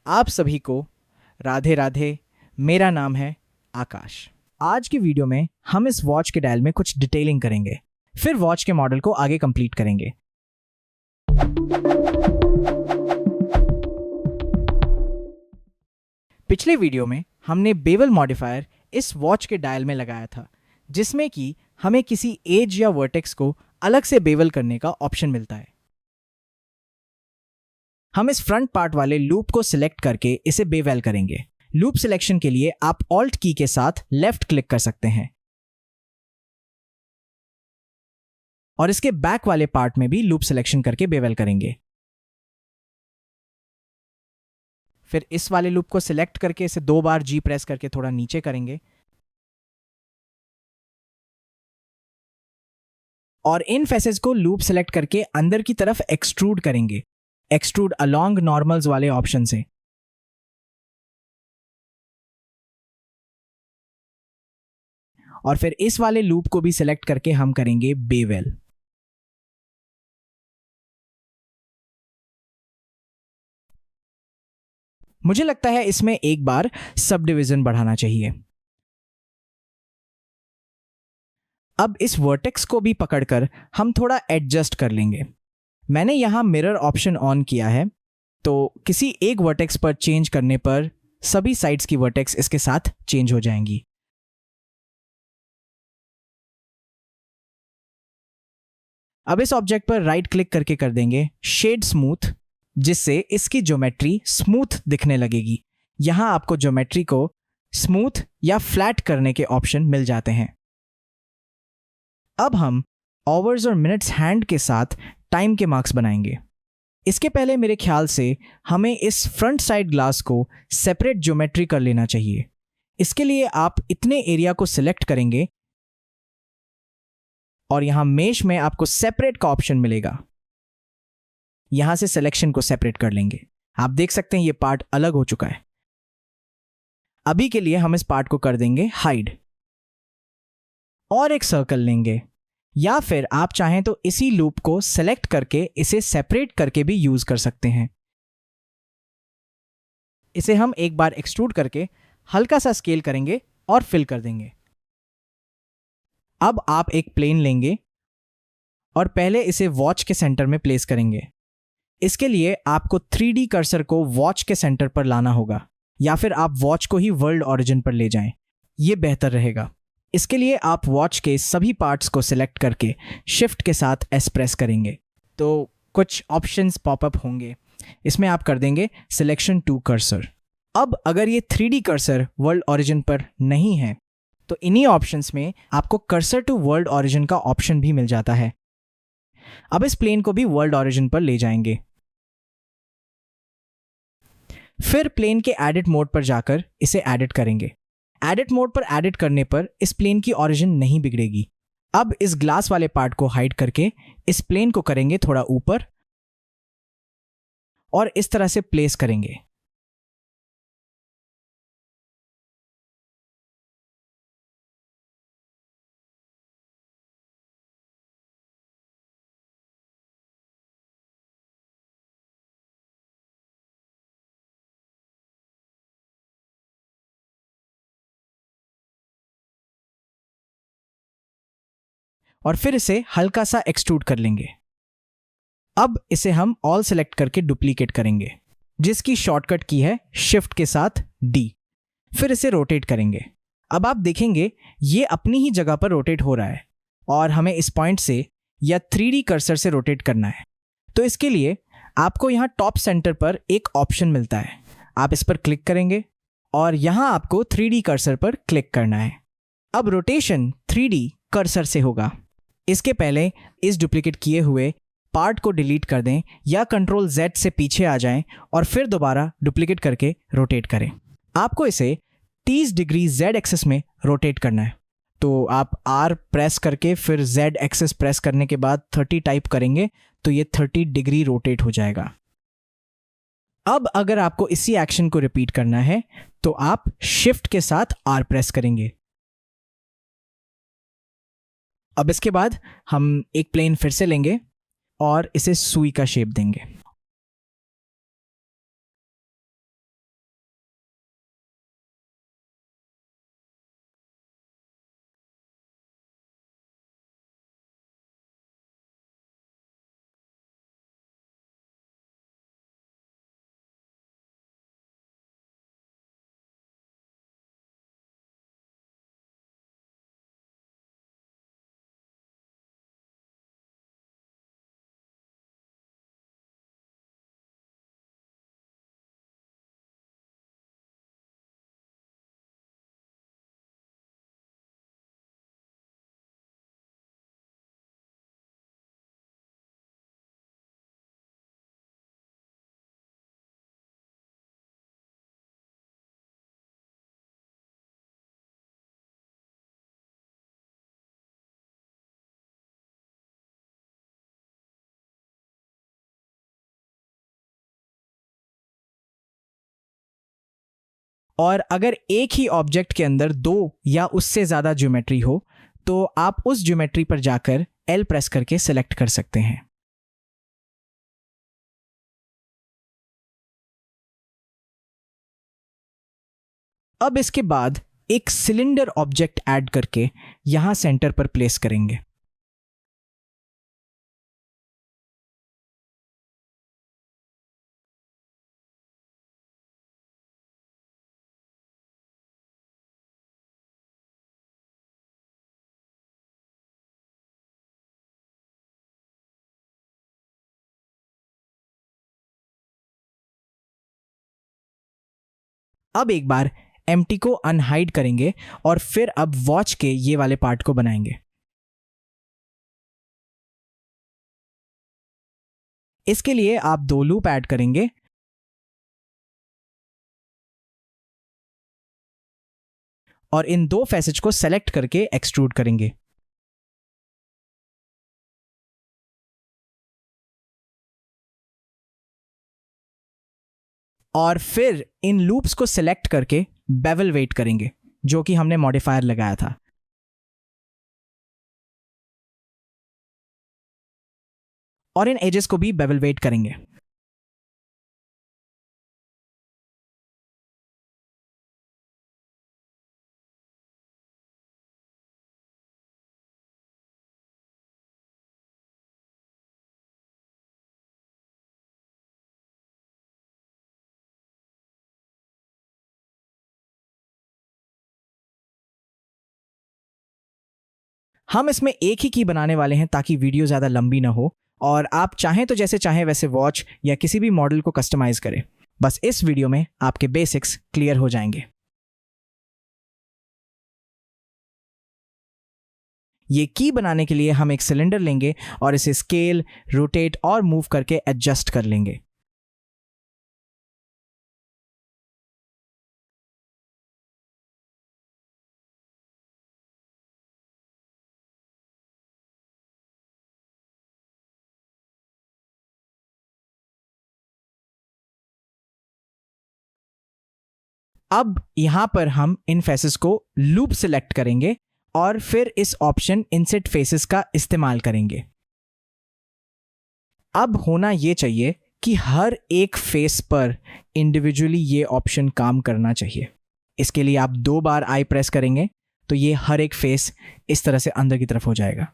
आप सभी को राधे राधे। मेरा नाम है आकाश। आज की वीडियो में हम इस वॉच के डायल में कुछ डिटेलिंग करेंगे, फिर वॉच के मॉडल को आगे कंप्लीट करेंगे। पिछले वीडियो में हमने बेवल मॉडिफायर इस वॉच के डायल में लगाया था, जिसमें कि हमें किसी एज या वर्टेक्स को अलग से बेवल करने का ऑप्शन मिलता है। हम इस फ्रंट पार्ट वाले लूप को सिलेक्ट करके इसे बेवेल करेंगे। लूप सिलेक्शन के लिए आप ऑल्ट की के साथ लेफ्ट क्लिक कर सकते हैं और इसके बैक वाले पार्ट में भी लूप सिलेक्शन करके बेवेल करेंगे। फिर इस वाले लूप को सिलेक्ट करके इसे 2 बार जी प्रेस करके थोड़ा नीचे करेंगे और इन फेसेस को लूप सिलेक्ट करके अंदर की तरफ एक्सट्रूड करेंगे, एक्सट्रूड अलोंग नॉर्मल्स वाले ऑप्शन से। और फिर इस वाले लूप को भी सिलेक्ट करके हम करेंगे बेवेल। मुझे लगता है इसमें एक बार सब डिवीजन बढ़ाना चाहिए। अब इस वर्टेक्स को भी पकड़कर हम थोड़ा एडजस्ट कर लेंगे। मैंने यहां मिरर ऑप्शन ऑन किया है, तो किसी एक वर्टेक्स पर चेंज करने पर सभी साइड्स की वर्टेक्स इसके साथ चेंज हो जाएंगी। अब इस ऑब्जेक्ट पर राइट क्लिक करके कर देंगे शेड स्मूथ, जिससे इसकी ज्योमेट्री स्मूथ दिखने लगेगी। यहां आपको ज्योमेट्री को स्मूथ या फ्लैट करने के ऑप्शन मिल जाते हैं। अब हम आवर्स और मिनट्स हैंड के साथ टाइम के मार्क्स बनाएंगे। इसके पहले मेरे ख्याल से हमें इस फ्रंट साइड ग्लास को सेपरेट ज्योमेट्री कर लेना चाहिए। इसके लिए आप इतने एरिया को सिलेक्ट करेंगे और यहां मेश में आपको सेपरेट का ऑप्शन मिलेगा। यहां से सिलेक्शन को सेपरेट कर लेंगे। आप देख सकते हैं ये पार्ट अलग हो चुका है। अभी के लिए हम इस पार्ट को कर देंगे हाइड और एक सर्कल लेंगे, या फिर आप चाहें तो इसी लूप को सेलेक्ट करके इसे सेपरेट करके भी यूज कर सकते हैं। इसे हम एक बार एक्सट्रूड करके हल्का सा स्केल करेंगे और फिल कर देंगे। अब आप एक प्लेन लेंगे और पहले इसे वॉच के सेंटर में प्लेस करेंगे। इसके लिए आपको 3D कर्सर को वॉच के सेंटर पर लाना होगा, या फिर आप वॉच को ही वर्ल्ड ओरिजिन पर ले जाएं, यह बेहतर रहेगा। इसके लिए आप वॉच के सभी पार्ट्स को सिलेक्ट करके शिफ्ट के साथ एस प्रेस करेंगे तो कुछ ऑप्शंस पॉपअप होंगे। इसमें आप कर देंगे सिलेक्शन टू कर्सर। अब अगर ये 3D कर्सर वर्ल्ड ओरिजिन पर नहीं है तो इन्हीं ऑप्शंस में आपको कर्सर टू वर्ल्ड ओरिजिन का ऑप्शन भी मिल जाता है। अब इस प्लेन को भी वर्ल्ड ओरिजिन पर ले जाएंगे। फिर प्लेन के एडिट मोड पर जाकर इसे एडिट करेंगे। एडिट मोड पर एडिट करने पर इस प्लेन की ओरिजिन नहीं बिगड़ेगी। अब इस ग्लास वाले पार्ट को हाइड करके इस प्लेन को करेंगे थोड़ा ऊपर और इस तरह से प्लेस करेंगे। और फिर इसे हल्का सा एक्सट्रूड कर लेंगे। अब इसे हम ऑल सेलेक्ट करके डुप्लीकेट करेंगे, जिसकी शॉर्टकट की है शिफ्ट के साथ डी। फिर इसे रोटेट करेंगे। अब आप देखेंगे ये अपनी ही जगह पर रोटेट हो रहा है और हमें इस पॉइंट से या 3D कर्सर से रोटेट करना है। तो इसके लिए आपको यहाँ टॉप सेंटर पर एक ऑप्शन मिलता है, आप इस पर क्लिक करेंगे और यहाँ आपको 3D कर्सर पर क्लिक करना है। अब रोटेशन 3D कर्सर से होगा। इसके पहले इस डुप्लीकेट किए हुए पार्ट को डिलीट कर दें या कंट्रोल Z से पीछे आ जाएं और फिर दोबारा डुप्लीकेट करके रोटेट करें। आपको इसे 30 डिग्री Z एक्सिस में रोटेट करना है, तो आप R प्रेस करके फिर Z एक्सिस प्रेस करने के बाद 30 टाइप करेंगे तो ये 30 डिग्री रोटेट हो जाएगा। अब अगर आपको इसी एक्शन को रिपीट करना है तो आप शिफ्ट के साथ R प्रेस करेंगे। अब इसके बाद हम एक प्लेन फिर से लेंगे और इसे सुई का शेप देंगे। और अगर एक ही ऑब्जेक्ट के अंदर 2 या उससे ज़्यादा ज्योमेट्री हो तो आप उस ज्योमेट्री पर जाकर L प्रेस करके सिलेक्ट कर सकते हैं। अब इसके बाद एक सिलेंडर ऑब्जेक्ट ऐड करके यहां सेंटर पर प्लेस करेंगे। अब एक बार एम्प्टी को अनहाइड करेंगे और फिर अब वॉच के ये वाले पार्ट को बनाएंगे। इसके लिए आप 2 लूप ऐड करेंगे और इन 2 फैसेज को सेलेक्ट करके एक्सट्रूड करेंगे। और फिर इन लूप्स को सिलेक्ट करके बेवल वेट करेंगे, जो कि हमने मॉडिफायर लगाया था। और इन एजेस को भी बेवल वेट करेंगे। हम इसमें एक ही की बनाने वाले हैं ताकि वीडियो ज़्यादा लंबी ना हो, और आप चाहें तो जैसे चाहें वैसे वॉच या किसी भी मॉडल को कस्टमाइज करें। बस इस वीडियो में आपके बेसिक्स क्लियर हो जाएंगे। ये की बनाने के लिए हम एक सिलेंडर लेंगे और इसे स्केल, रोटेट और मूव करके एडजस्ट कर लेंगे। अब यहां पर हम इन फेसेस को लूप सिलेक्ट करेंगे और फिर इस ऑप्शन इंसेट फेसेस का इस्तेमाल करेंगे। अब होना यह चाहिए कि हर एक फेस पर इंडिविजुअली ये ऑप्शन काम करना चाहिए। इसके लिए आप 2 बार आई प्रेस करेंगे तो ये हर एक फेस इस तरह से अंदर की तरफ हो जाएगा।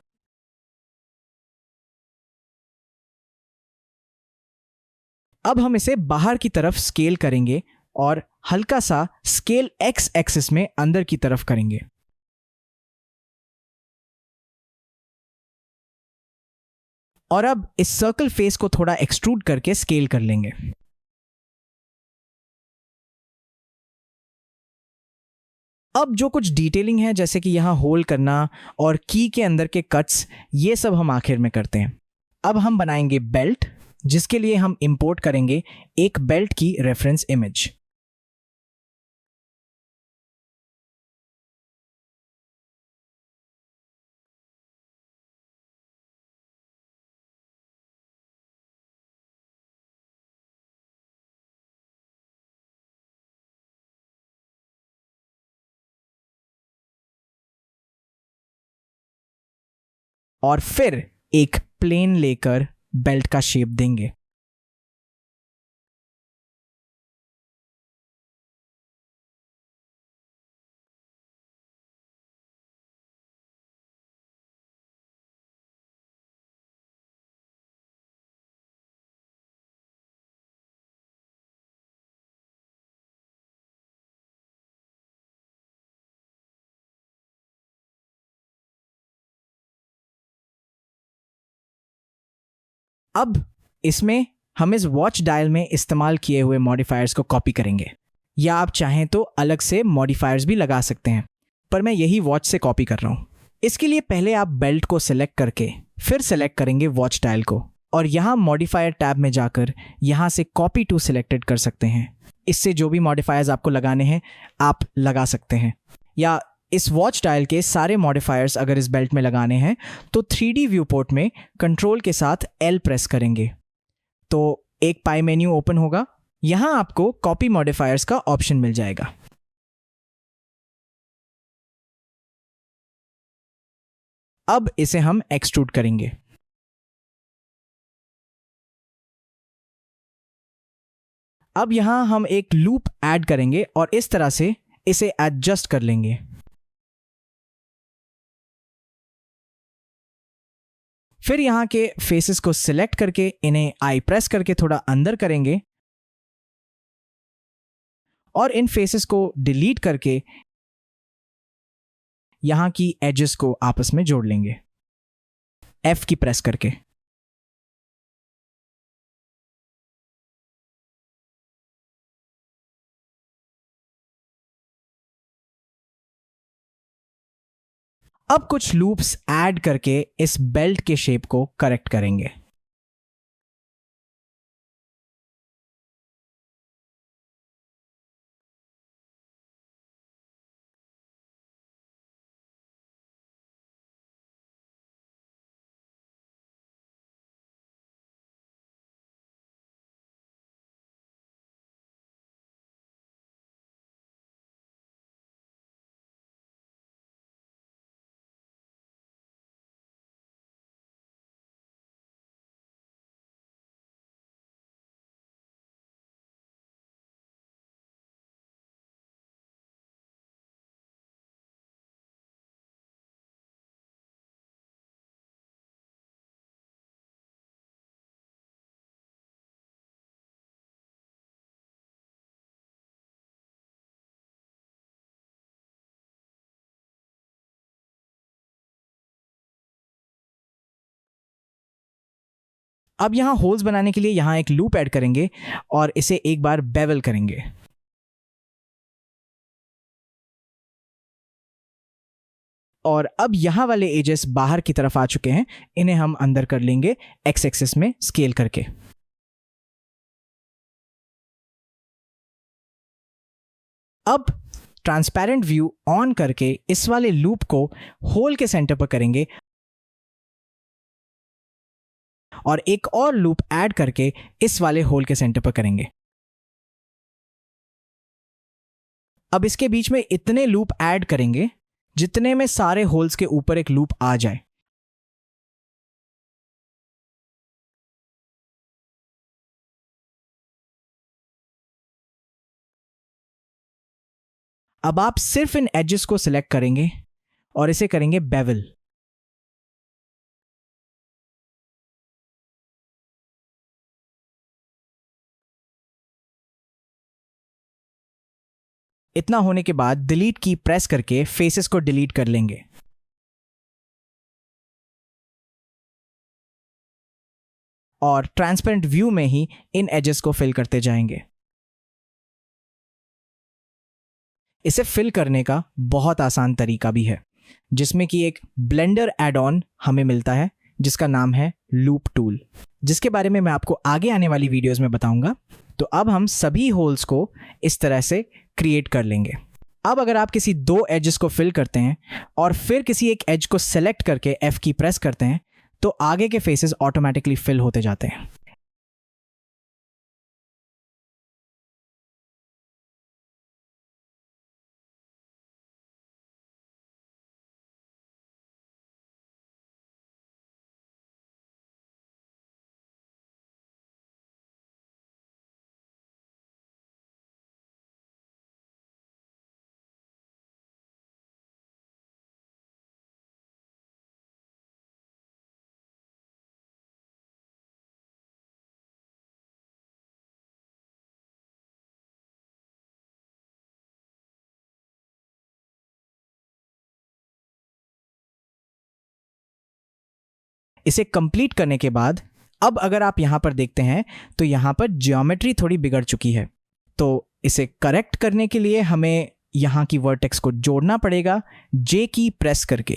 अब हम इसे बाहर की तरफ स्केल करेंगे और हल्का सा स्केल एक्स एक्सिस में अंदर की तरफ करेंगे। और अब इस सर्कल फेस को थोड़ा एक्सट्रूड करके स्केल कर लेंगे। अब जो कुछ डिटेलिंग है, जैसे कि यहां होल करना और की के अंदर के कट्स, ये सब हम आखिर में करते हैं। अब हम बनाएंगे बेल्ट, जिसके लिए हम इंपोर्ट करेंगे एक बेल्ट की रेफरेंस इमेज। और फिर एक प्लेन लेकर बेल्ट का शेप देंगे। अब इसमें हम इस वॉच डायल में इस्तेमाल किए हुए मॉडिफायर्स को कॉपी करेंगे, या आप चाहें तो अलग से मॉडिफायर्स भी लगा सकते हैं, पर मैं यही वॉच से कॉपी कर रहा हूं। इसके लिए पहले आप बेल्ट को सिलेक्ट करके फिर सिलेक्ट करेंगे वॉच डायल को, और यहां मॉडिफायर टैब में जाकर यहां से कॉपी टू सिलेक्टेड कर सकते हैं। इससे जो भी मॉडिफायर्स आपको लगाने हैं आप लगा सकते हैं, या इस वॉच डायल के सारे मॉडिफायर्स अगर इस बेल्ट में लगाने हैं तो 3D व्यू पोर्ट में कंट्रोल के साथ L प्रेस करेंगे तो एक पाई मेन्यू ओपन होगा। यहां आपको कॉपी मॉडिफायर्स का ऑप्शन मिल जाएगा। अब इसे हम एक्सट्रूड करेंगे। अब यहां हम एक लूप ऐड करेंगे और इस तरह से इसे एडजस्ट कर लेंगे। फिर यहां के फेसेस को सिलेक्ट करके इन्हें आई प्रेस करके थोड़ा अंदर करेंगे और इन फेसेस को डिलीट करके यहां की एजेस को आपस में जोड़ लेंगे F की प्रेस करके। अब कुछ लूप्स ऐड करके इस बेल्ट के शेप को करेक्ट करेंगे। अब यहां होल्स बनाने के लिए यहां एक लूप ऐड करेंगे और इसे एक बार बेवल करेंगे। और अब यहां वाले एजेस बाहर की तरफ आ चुके हैं, इन्हें हम अंदर कर लेंगे एक्स एक्सिस में स्केल करके। अब ट्रांसपेरेंट व्यू ऑन करके इस वाले लूप को होल के सेंटर पर करेंगे और एक और लूप ऐड करके इस वाले होल के सेंटर पर करेंगे। अब इसके बीच में इतने लूप ऐड करेंगे जितने में सारे होल्स के ऊपर एक लूप आ जाए। अब आप सिर्फ इन एजेस को सिलेक्ट करेंगे और इसे करेंगे बेवल। इतना होने के बाद डिलीट की प्रेस करके फेसेस को डिलीट कर लेंगे। और ट्रांसपेरेंट व्यू में ही इन एजेस को फिल करते जाएंगे। इसे फिल करने का बहुत आसान तरीका भी है, जिसमें कि एक ब्लेंडर एड ऑन हमें मिलता है जिसका नाम है लूप टूल, जिसके बारे में मैं आपको आगे आने वाली वीडियोस में बताऊंगा। तो अब हम सभी होल्स को इस तरह से क्रिएट कर लेंगे। अब अगर आप किसी दो एजेस को फिल करते हैं और फिर किसी एक एज को सेलेक्ट करके F की प्रेस करते हैं तो आगे के फेसेस ऑटोमेटिकली फिल होते जाते हैं। इसे कंप्लीट करने के बाद अब अगर आप यहां पर देखते हैं तो यहां पर ज्योमेट्री थोड़ी बिगड़ चुकी है। तो इसे करेक्ट करने के लिए हमें यहां की वर्टेक्स को जोड़ना पड़ेगा J की प्रेस करके।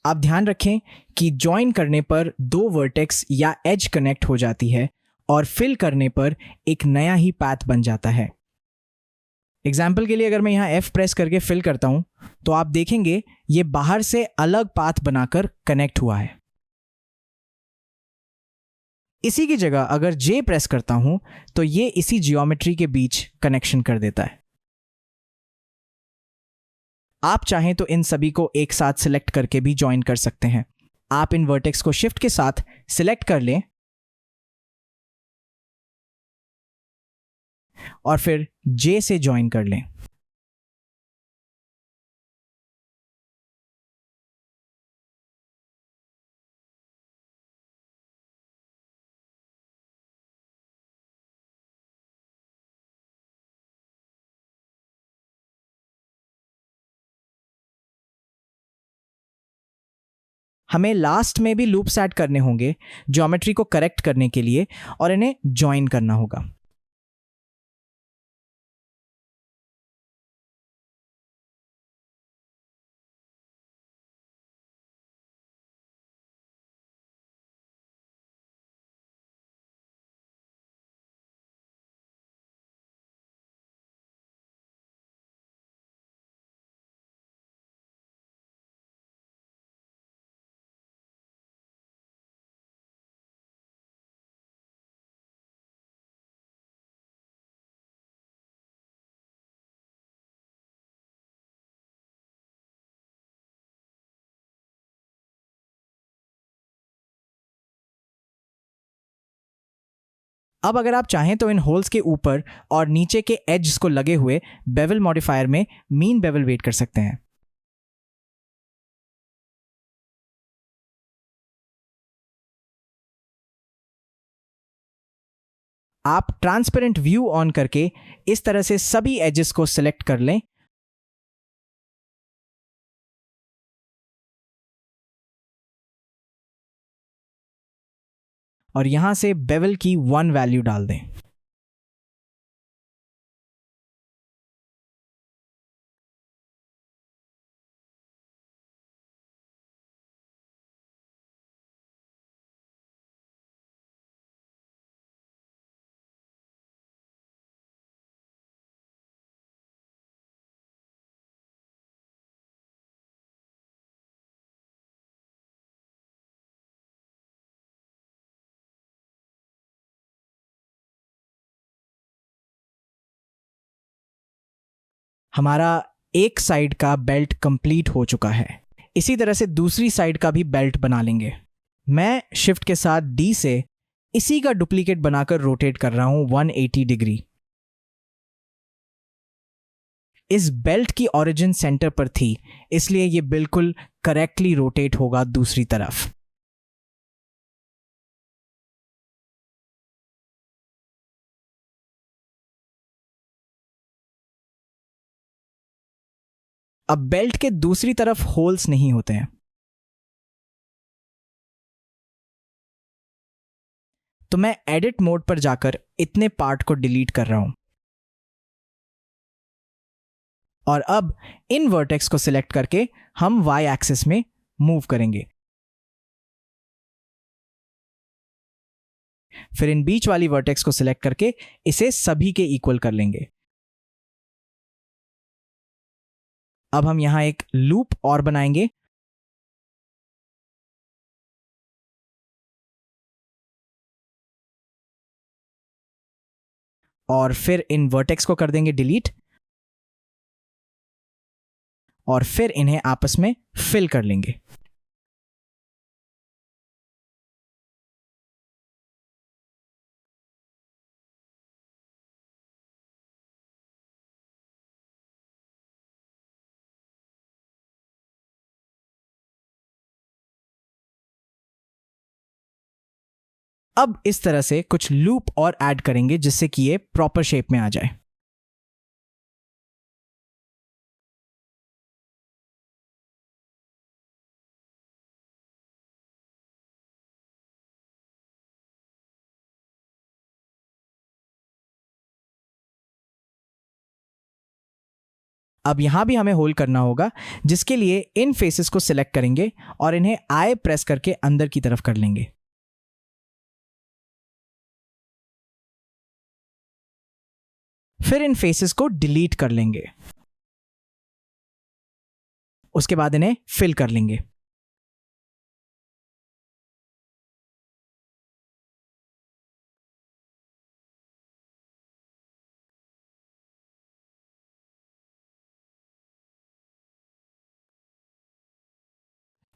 आप ध्यान रखें कि ज्वाइन करने पर दो वर्टेक्स या एज कनेक्ट हो जाती है और फिल करने पर एक नया ही पाथ बन जाता है। एग्जाम्पल के लिए अगर मैं यहां F प्रेस करके फिल करता हूं तो आप देखेंगे ये बाहर से अलग पाथ बनाकर कनेक्ट हुआ है। इसी की जगह अगर J प्रेस करता हूं तो ये इसी जियोमेट्री के बीच कनेक्शन कर देता है। आप चाहें तो इन सभी को एक साथ सिलेक्ट करके भी ज्वाइन कर सकते हैं। आप इन वर्टेक्स को शिफ्ट के साथ सिलेक्ट कर लें और फिर J से ज्वाइन कर लें। हमें लास्ट में भी लूप्स ऐड करने होंगे ज्योमेट्री को करेक्ट करने के लिए और इन्हें ज्वाइन करना होगा। अब अगर आप चाहें तो इन होल्स के ऊपर और नीचे के एड्स को लगे हुए बेवल मॉडिफायर में मीन बेवल वेट कर सकते हैं। आप ट्रांसपेरेंट व्यू ऑन करके इस तरह से सभी एजेस को सिलेक्ट कर लें और यहां से बेवल की 1 वैल्यू डाल दें। हमारा एक साइड का बेल्ट कंप्लीट हो चुका है। इसी तरह से दूसरी साइड का भी बेल्ट बना लेंगे। मैं शिफ्ट के साथ डी से इसी का डुप्लीकेट बनाकर रोटेट कर रहा हूं 180 डिग्री। इस बेल्ट की ओरिजिन सेंटर पर थी, इसलिए यह बिल्कुल करेक्टली रोटेट होगा दूसरी तरफ। अब बेल्ट के दूसरी तरफ होल्स नहीं होते हैं, तो मैं एडिट मोड पर जाकर इतने पार्ट को डिलीट कर रहा हूं और अब इन वर्टेक्स को सिलेक्ट करके हम y एक्सिस में मूव करेंगे। फिर इन बीच वाली वर्टेक्स को सिलेक्ट करके इसे सभी के इक्वल कर लेंगे। अब हम यहां एक लूप और बनाएंगे और फिर इन वर्टेक्स को कर देंगे डिलीट और फिर इन्हें आपस में फिल कर लेंगे। अब इस तरह से कुछ लूप और ऐड करेंगे जिससे कि ये प्रॉपर शेप में आ जाए। अब यहां भी हमें होल्ड करना होगा, जिसके लिए इन फेसेस को सिलेक्ट करेंगे और इन्हें आई प्रेस करके अंदर की तरफ कर लेंगे। फिर इन फेसेस को डिलीट कर लेंगे। उसके बाद इन्हें फिल कर लेंगे।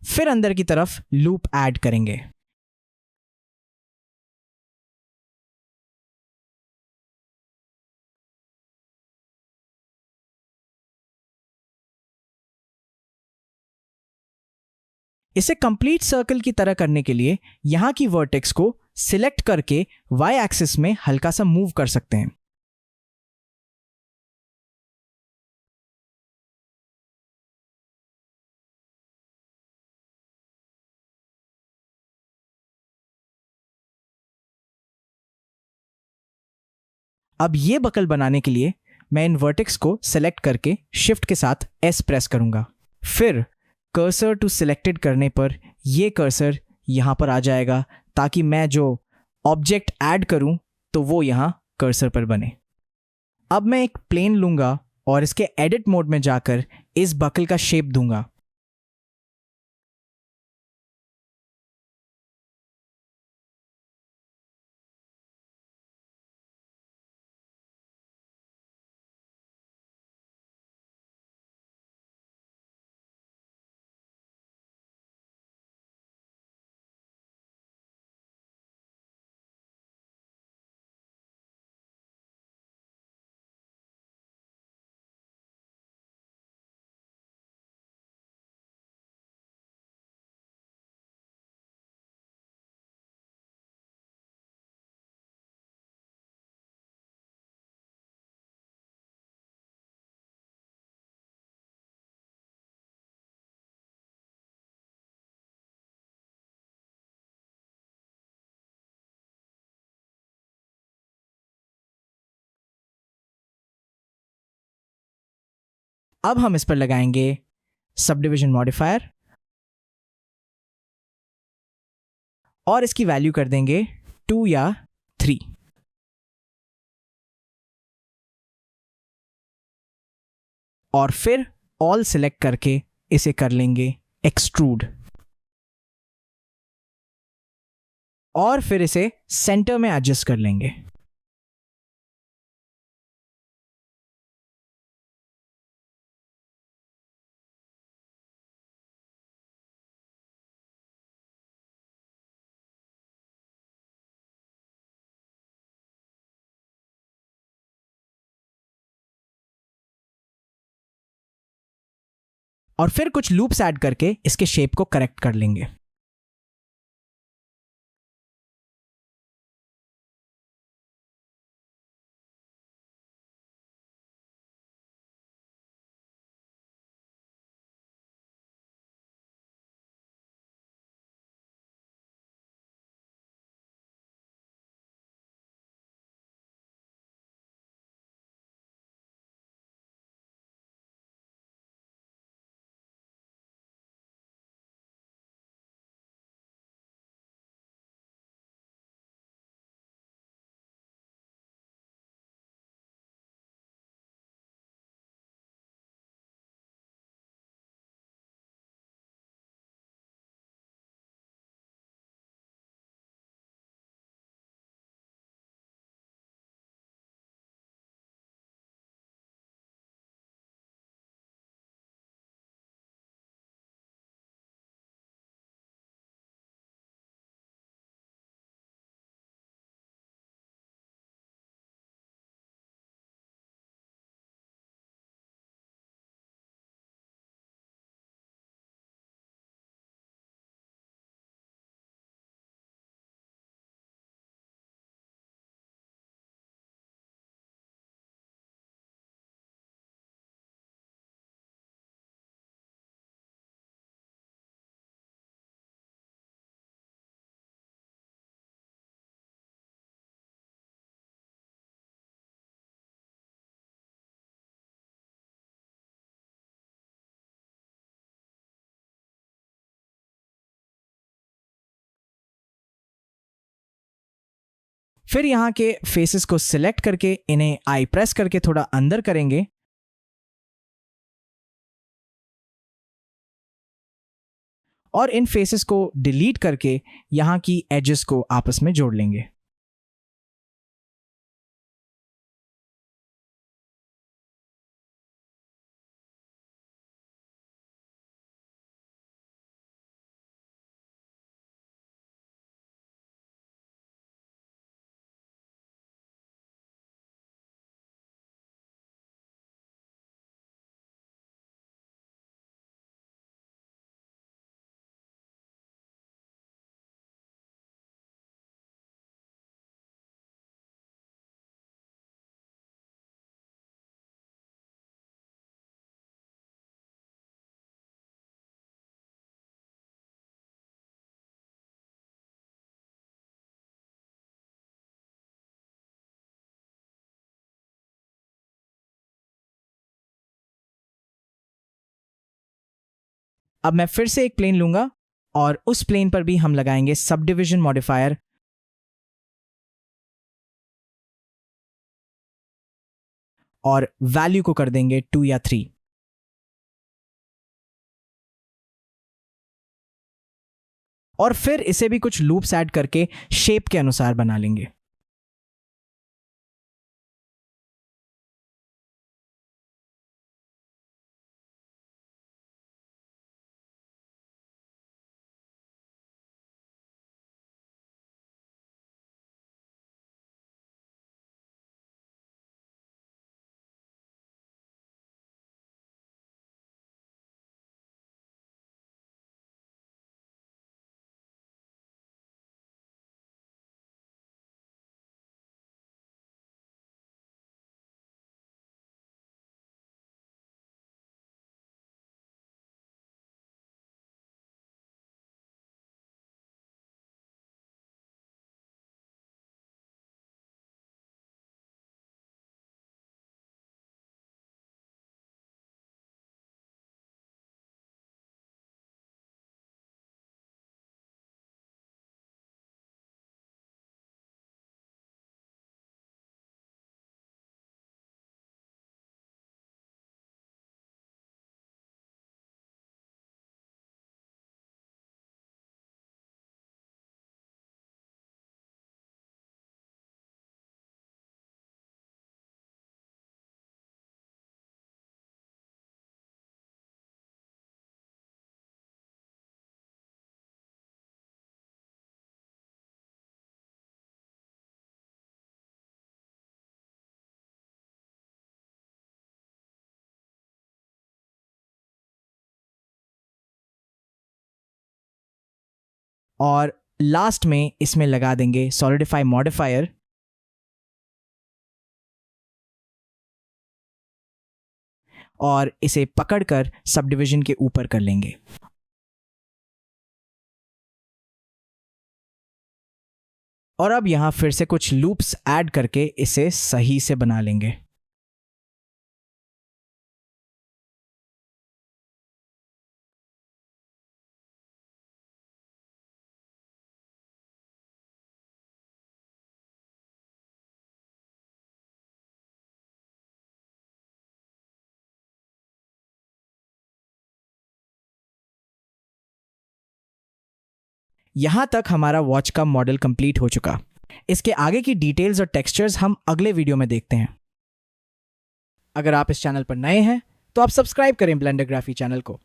फिर अंदर की तरफ लूप ऐड करेंगे। इसे कंप्लीट सर्कल की तरह करने के लिए यहां की वर्टेक्स को सिलेक्ट करके वाई एक्सिस में हल्का सा मूव कर सकते हैं। अब ये बकल बनाने के लिए मैं इन वर्टेक्स को सेलेक्ट करके शिफ्ट के साथ एस प्रेस करूंगा। फिर कर्सर टू सिलेक्टेड करने पर ये कर्सर यहां पर आ जाएगा, ताकि मैं जो ऑब्जेक्ट ऐड करूं तो वो यहां कर्सर पर बने। अब मैं एक प्लेन लूंगा और इसके एडिट मोड में जाकर इस बकल का शेप दूंगा। अब हम इस पर लगाएंगे सब डिविजन मॉडिफायर और इसकी वैल्यू कर देंगे 2 या 3। और फिर ऑल सिलेक्ट करके इसे कर लेंगे एक्सट्रूड और फिर इसे सेंटर में एडजस्ट कर लेंगे। और फिर कुछ लूप्स ऐड करके इसके शेप को करेक्ट कर लेंगे। फिर यहां के फेसेस को सिलेक्ट करके इन्हें आई प्रेस करके थोड़ा अंदर करेंगे और इन फेसेस को डिलीट करके यहां की एजेस को आपस में जोड़ लेंगे। अब मैं फिर से एक प्लेन लूंगा और उस प्लेन पर भी हम लगाएंगे सब डिविजन मॉडिफायर और वैल्यू को कर देंगे 2 या 3। और फिर इसे भी कुछ लूप्स ऐड करके शेप के अनुसार बना लेंगे। और लास्ट में इसमें लगा देंगे सॉलिडिफाई मॉडिफायर और इसे पकड़कर सब डिविजन के ऊपर कर लेंगे। और अब यहां फिर से कुछ लूप्स ऐड करके इसे सही से बना लेंगे। यहां तक हमारा वॉच का मॉडल कंप्लीट हो चुका। इसके आगे की डिटेल्स और टेक्सचर्स हम अगले वीडियो में देखते हैं। अगर आप इस चैनल पर नए हैं तो आप सब्सक्राइब करें ब्लेंडरग्राफी चैनल को,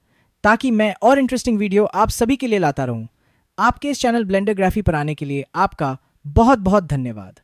ताकि मैं और इंटरेस्टिंग वीडियो आप सभी के लिए लाता रहूं। आपके इस चैनल ब्लेंडरग्राफी पर आने के लिए आपका बहुत बहुत धन्यवाद।